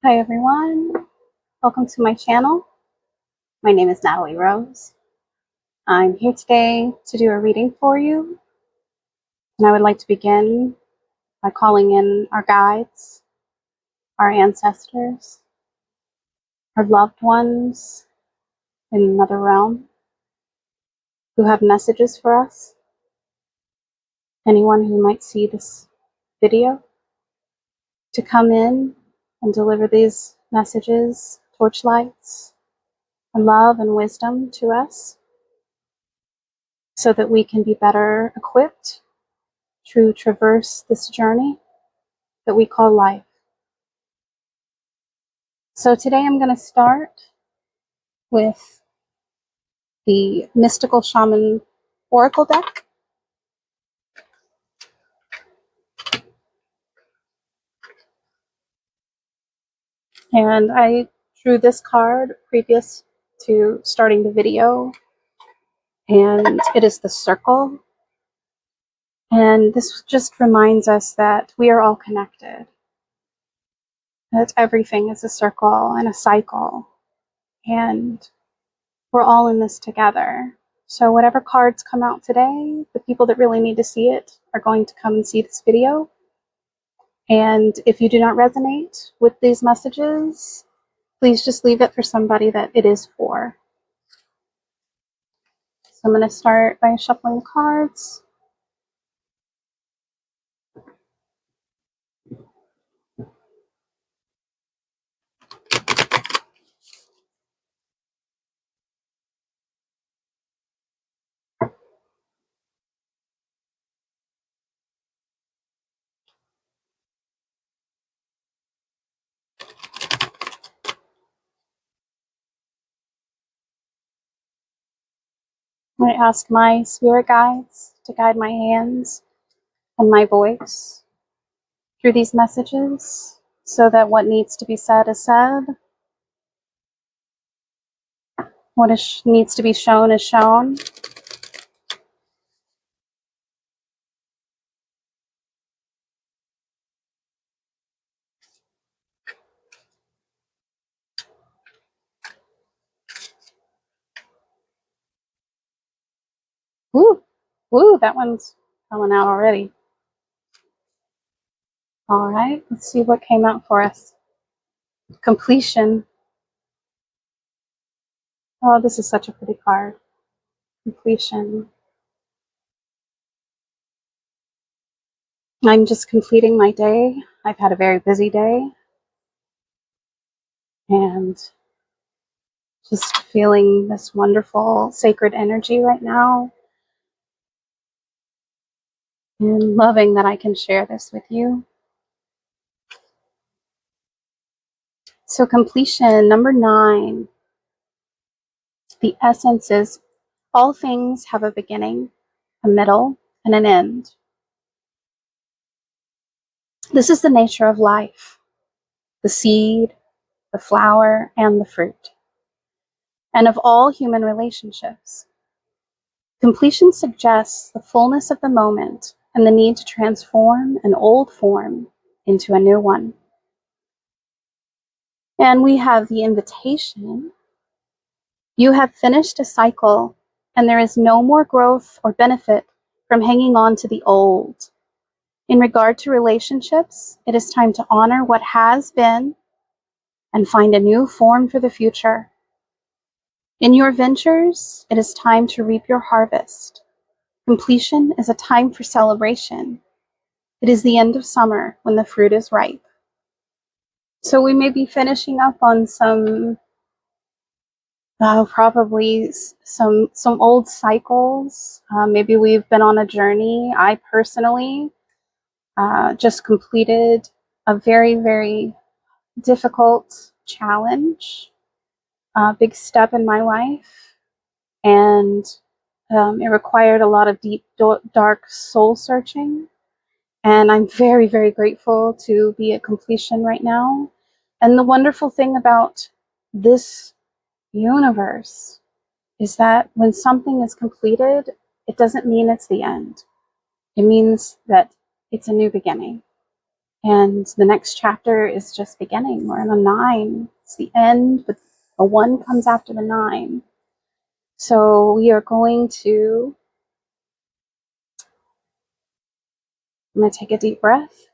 Hi everyone, welcome to my channel. My name is Natalie Rose. I'm here today to do a reading for you, and I would like to begin by calling in our guides, our ancestors, our loved ones in another realm who have messages for us, anyone who might see this video, to come in and deliver these messages, torchlights, and love and wisdom to us so that we can be better equipped to traverse this journey that we call life. So today I'm going to start with the Mystical Shaman Oracle deck. And I drew this card previous to starting the video, and it is the Circle. And this just reminds us that we are all connected, that everything is a circle and a cycle, and we're all in this together. So whatever cards come out today, the people that really need to see it are going to come and see this video. And if you do not resonate with these messages, please just leave it for somebody that it is for. So I'm going to start by shuffling cards. I ask my spirit guides to guide my hands and my voice through these messages so that what needs to be said is said, what needs to be shown is shown. Woo, that one's coming out already. All right, let's see what came out for us. Completion. Oh, this is such a pretty card. Completion. I'm just completing my day. I've had a very busy day. And just feeling this wonderful sacred energy right now. And loving that I can share this with you. So completion, number 9. The essence is all things have a beginning, a middle, and an end. This is the nature of life, the seed, the flower, and the fruit, and of all human relationships. Completion suggests the fullness of the moment and the need to transform an old form into a new one. And we have the invitation. You have finished a cycle, and there is no more growth or benefit from hanging on to the old. In regard to relationships, it is time to honor what has been and find a new form for the future. In your ventures, it is time to reap your harvest. Completion is a time for celebration. It is the end of summer when the fruit is ripe. So we may be finishing up on some probably some old cycles. Maybe we've been on a journey. I personally just completed a very, very difficult challenge, big step in my life, and it required a lot of deep, dark soul searching. And I'm very, very grateful to be at completion right now. And the wonderful thing about this universe is that when something is completed, it doesn't mean it's the end. It means that it's a new beginning. And the next chapter is just beginning. We're in a 9. It's the end, but a 1 comes after the 9. So we are going to, I'm going to take a deep breath.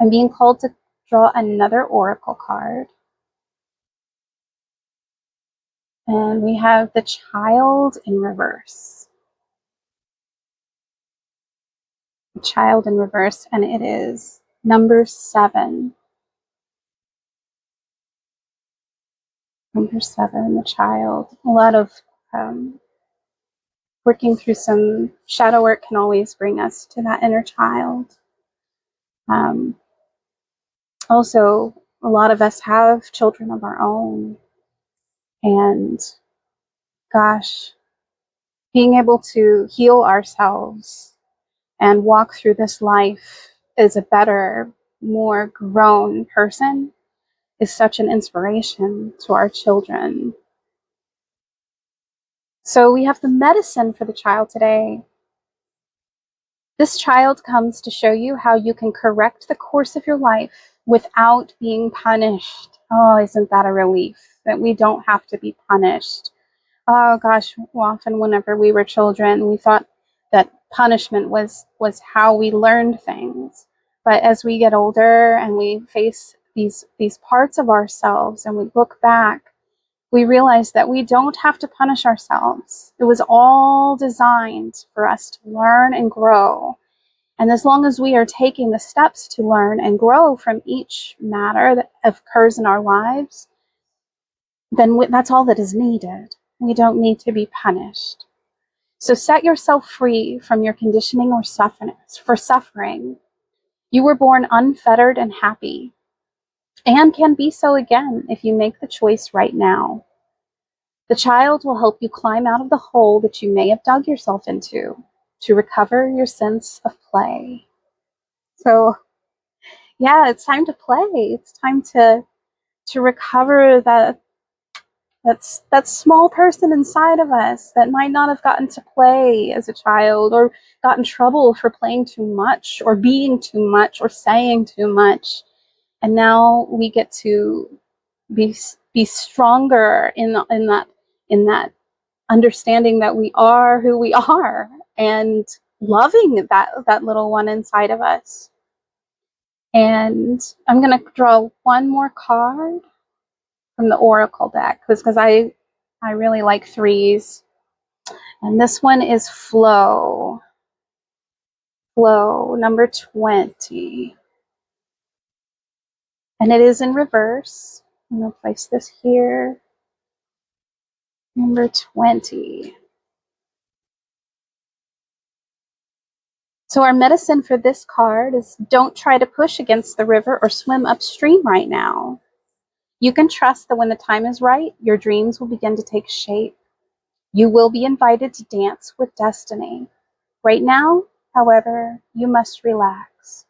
I'm being called to draw another oracle card. And we have the Child in reverse. The Child in reverse, and it is number 7. Number 7, the Child. A lot of working through some shadow work can always bring us to that inner child. Also, a lot of us have children of our own. And gosh, being able to heal ourselves and walk through this life as a better, more grown person is such an inspiration to our children. So we have the medicine for the child today. This child comes to show you how you can correct the course of your life without being punished. Oh, isn't that a relief that we don't have to be punished? Oh gosh, often whenever we were children, we thought that punishment was how we learned things. But as we get older and we face these parts of ourselves and we look back, we realize that we don't have to punish ourselves. It was all designed for us to learn and grow. And as long as we are taking the steps to learn and grow from each matter that occurs in our lives, then that's all that is needed. We don't need to be punished. So set yourself free from your conditioning or suffering. You were born unfettered and happy, and can be so again if you make the choice right now. The child will help you climb out of the hole that you may have dug yourself into to recover your sense of play. So, yeah, it's time to play. It's time to recover that small person inside of us that might not have gotten to play as a child, or got in trouble for playing too much or being too much or saying too much. And now we get to be stronger in that understanding that we are who we are and loving that little one inside of us. And I'm going to draw one more card from the Oracle deck because I really like 3s. And this one is Flow. Flow, number 20. And it is in reverse. I'm going to place this here. Number 20. So our medicine for this card is don't try to push against the river or swim upstream right now. You can trust that when the time is right, your dreams will begin to take shape. You will be invited to dance with destiny. Right now, however, you must relax.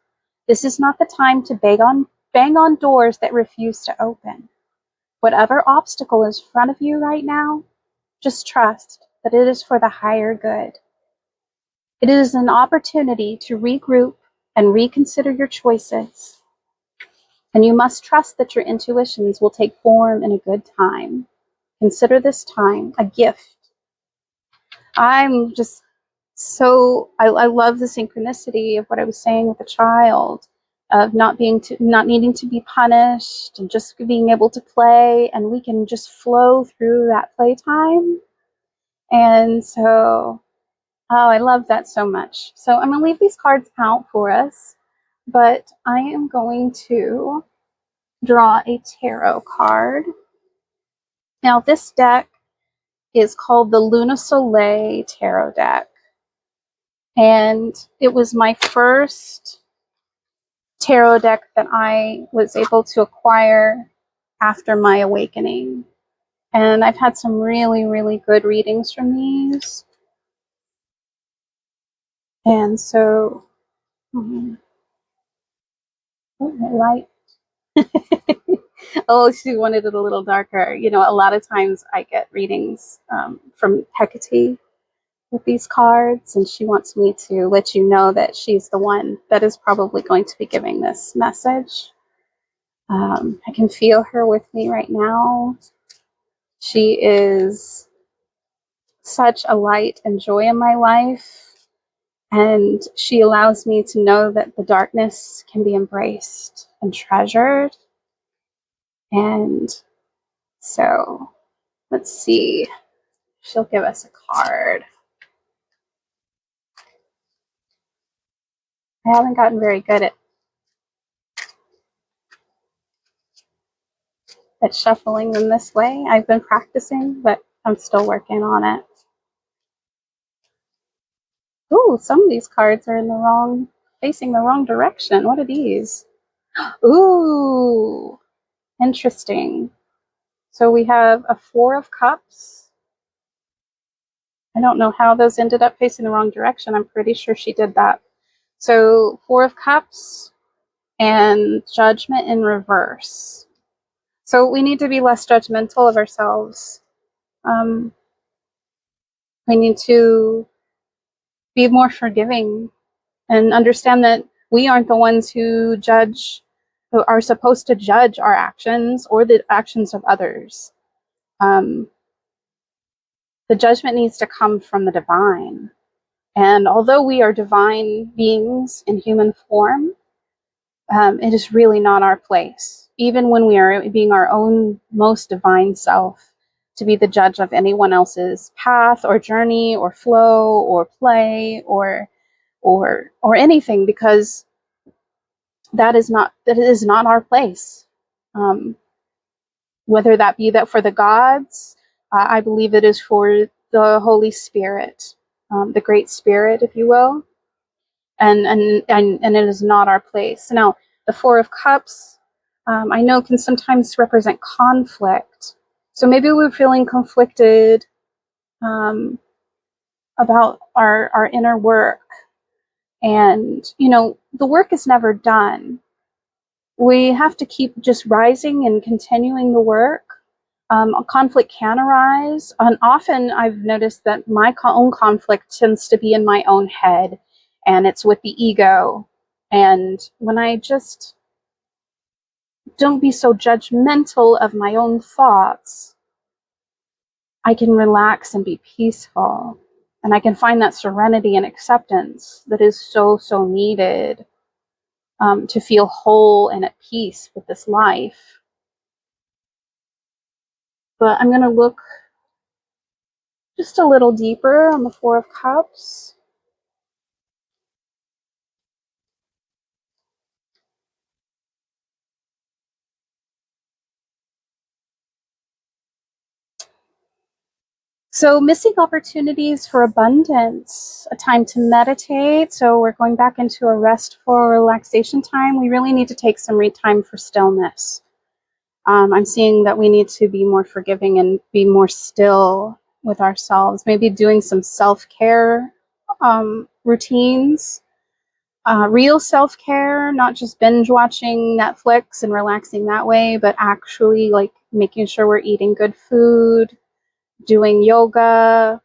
This is not the time to bang on doors that refuse to open. Whatever obstacle is in front of you right now, just trust that it is for the higher good. It is an opportunity to regroup and reconsider your choices. And you must trust that your intuitions will take form in a good time. Consider this time a gift. I'm just I love the synchronicity of what I was saying with the child, of not needing to be punished and just being able to play, and we can just flow through that playtime. And so, oh, I love that so much. So I'm going to leave these cards out for us, but I am going to draw a tarot card. Now, this deck is called the Lunasoleil tarot deck. And it was my first tarot deck that I was able to acquire after my awakening. And I've had some really, really good readings from these. And so, oh, my light. Oh, she wanted it a little darker. You know, a lot of times I get readings from Hecate with these cards, and she wants me to let you know that she's the one that is probably going to be giving this message. I can feel her with me right now. She is such a light and joy in my life, and she allows me to know that the darkness can be embraced and treasured. And so let's see. She'll give us a card. I haven't gotten very good at shuffling them this way. I've been practicing, but I'm still working on it. Ooh, some of these cards are facing the wrong direction. What are these? Ooh, interesting. So we have a Four of Cups. I don't know how those ended up facing the wrong direction. I'm pretty sure she did that. So Four of Cups and Judgment in reverse. So we need to be less judgmental of ourselves. We need to be more forgiving and understand that we aren't the ones who are supposed to judge our actions or the actions of others. The judgment needs to come from the divine. And although we are divine beings in human form, it is really not our place, even when we are being our own most divine self, to be the judge of anyone else's path or journey or flow or play or anything, because that is not our place. Whether that be that for the gods, I believe it is for the Holy Spirit, the Great Spirit, if you will, and it is not our place. Now, the Four of Cups, I know, can sometimes represent conflict. So maybe we're feeling conflicted about our inner work, and the work is never done. We have to keep just rising and continuing the work. Conflict can arise, and often I've noticed that my own conflict tends to be in my own head, and it's with the ego. And when I just don't be so judgmental of my own thoughts, I can relax and be peaceful, and I can find that serenity and acceptance that is so, so needed to feel whole and at peace with this life. But I'm going to look just a little deeper on the Four of Cups. So missing opportunities for abundance, a time to meditate. So we're going back into a restful relaxation time. We really need to take some time for stillness. I'm seeing that we need to be more forgiving and be more still with ourselves. Maybe doing some self-care routines, real self-care, not just binge watching Netflix and relaxing that way, but actually like making sure we're eating good food, doing yoga,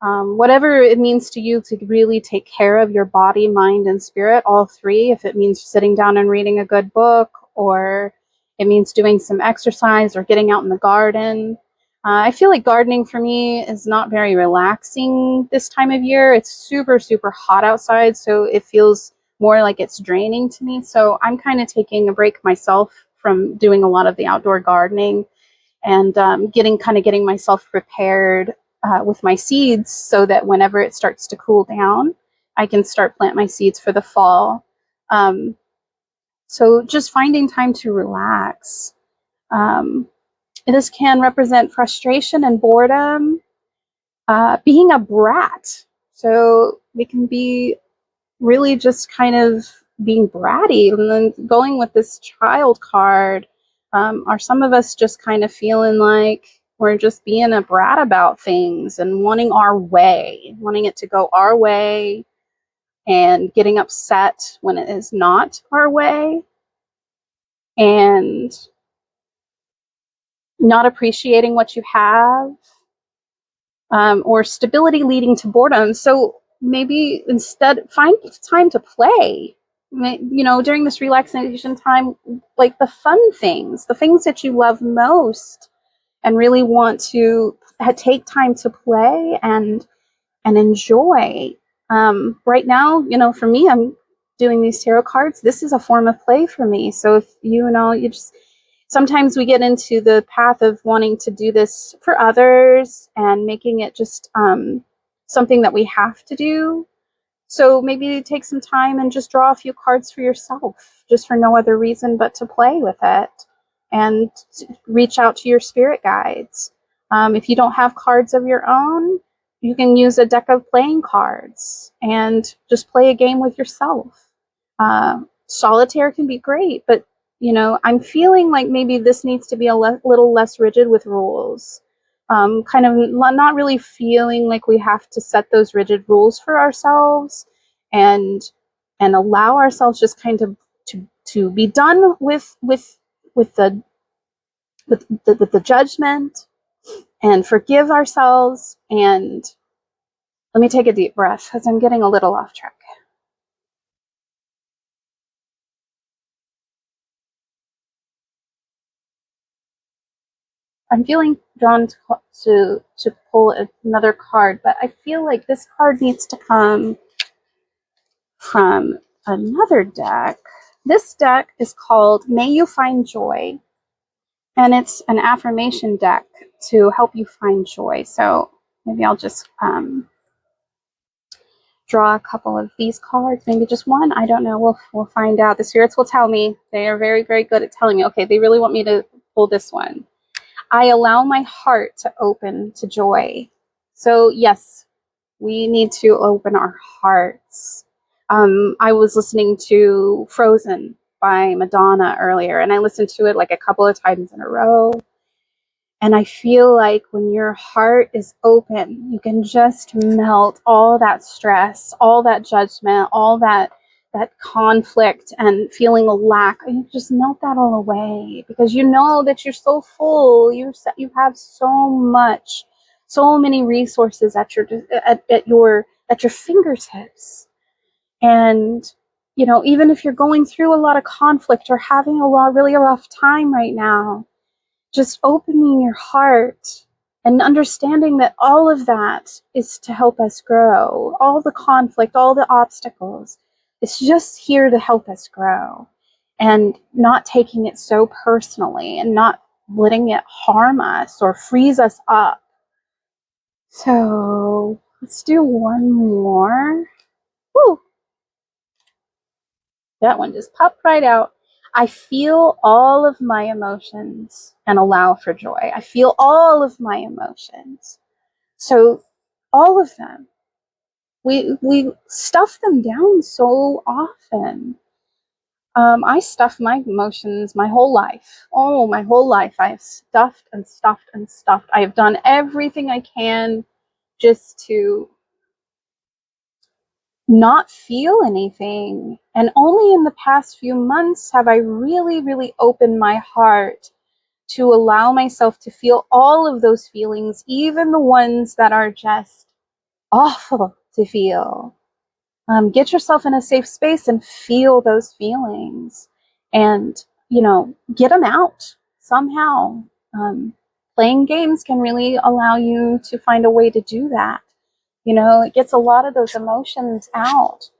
whatever it means to you to really take care of your body, mind, and spirit, all three. If it means sitting down and reading a good book, or it means doing some exercise or getting out in the garden. I feel like gardening for me is not very relaxing this time of year. It's super, super hot outside, so it feels more like it's draining to me. So I'm kind of taking a break myself from doing a lot of the outdoor gardening, and getting myself prepared with my seeds, so that whenever it starts to cool down, I can start plant my seeds for the fall. So just finding time to relax. This can represent frustration and boredom, being a brat. So we can be really just kind of being bratty. And then going with this child card, are some of us just kind of feeling like we're just being a brat about things and wanting our way, wanting it to go our way, and getting upset when it is not our way. And not appreciating what you have, or stability leading to boredom. So maybe instead find time to play, during this relaxation time, like the fun things, the things that you love most and really want to take time to play and enjoy. Right now, for me, I'm doing these tarot cards. This is a form of play for me. So if you just, sometimes we get into the path of wanting to do this for others and making it just something that we have to do. So maybe take some time and just draw a few cards for yourself, just for no other reason but to play with it and reach out to your spirit guides. If you don't have cards of your own, you can use a deck of playing cards and just play a game with yourself. Solitaire can be great, but I'm feeling like maybe this needs to be a little less rigid with rules. Kind of not really feeling like we have to set those rigid rules for ourselves, and allow ourselves just kind of to be done with the with the judgment, and forgive ourselves. And let me take a deep breath because I'm getting a little off track. I'm feeling drawn to pull another card, but I feel like this card needs to come from another deck. This deck is called May You Find Joy, and it's an affirmation deck to help you find joy. So maybe I'll just draw a couple of these cards, maybe just one. I don't know. We'll find out. The spirits will tell me. They are very, very good at telling me. Okay, they really want me to pull this one. I allow my heart to open to joy. So yes, we need to open our hearts. I was listening to Frozen by Madonna earlier, and I listened to it like a couple of times in a row. And I feel like when your heart is open, you can just melt all that stress, all that judgment, all that conflict and feeling a lack. You just melt that all away because you know that you're so full. You have so much, so many resources at your fingertips. And even if you're going through a lot of conflict or having really a rough time right now, just opening your heart and understanding that all of that is to help us grow. All the conflict, all the obstacles, it's just here to help us grow, and not taking it so personally and not letting it harm us or freeze us up. So let's do one more. Woo! That one just popped right out. I feel all of my emotions and allow for joy. I feel all of my emotions. So all of them. We stuff them down so often. I stuff my emotions my whole life. Oh, my whole life. I have stuffed and stuffed and stuffed. I have done everything I can just to not feel anything. And only in the past few months have I really, really opened my heart to allow myself to feel all of those feelings, even the ones that are just awful to feel. Get yourself in a safe space and feel those feelings, and get them out somehow. Playing games can really allow you to find a way to do that. It gets a lot of those emotions out.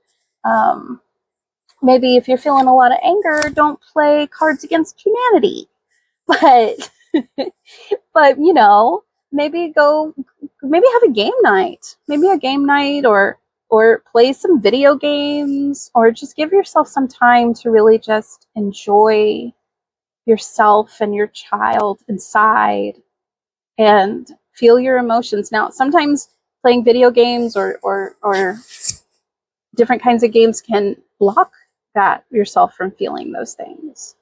Maybe if you're feeling a lot of anger, don't play Cards Against Humanity. But but maybe have a game night. Maybe a game night, or play some video games, or just give yourself some time to really just enjoy yourself and your child inside and feel your emotions. Now, sometimes playing video games or different kinds of games can block that yourself from feeling those things.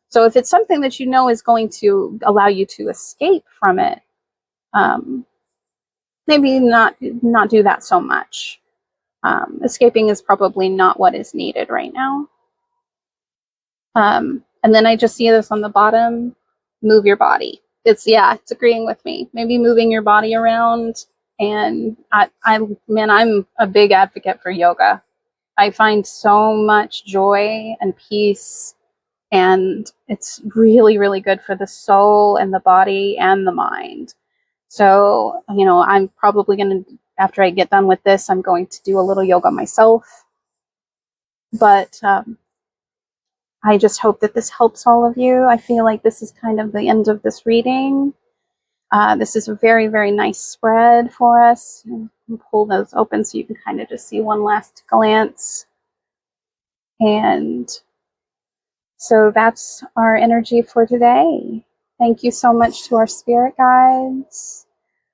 So if it's something that is going to allow you to escape from it, maybe not do that so much. Escaping is probably not what is needed right now. And then I just see this on the bottom: move your body. It's agreeing with me. Maybe moving your body around. And I'm a big advocate for yoga. I find so much joy and peace, and it's really, really good for the soul and the body and the mind. So, I'm probably going to, after I get done with this, I'm going to do a little yoga myself. But I just hope that this helps all of you. I feel like this is kind of the end of this reading. This is a very, very nice spread for us. Pull those open so you can kind of just see one last glance. And so that's our energy for today. Thank you so much to our spirit guides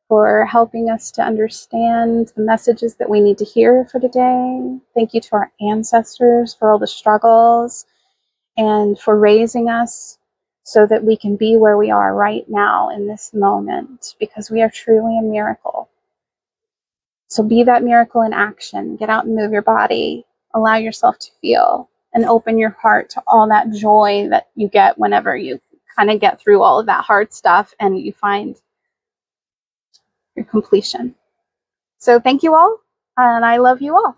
for helping us to understand the messages that we need to hear for today. Thank you to our ancestors for all the struggles and for raising us so that we can be where we are right now in this moment, because we are truly a miracle. So be that miracle in action. Get out and move your body. Allow yourself to feel and open your heart to all that joy that you get whenever you kind of get through all of that hard stuff and you find your completion. So thank you all, and I love you all.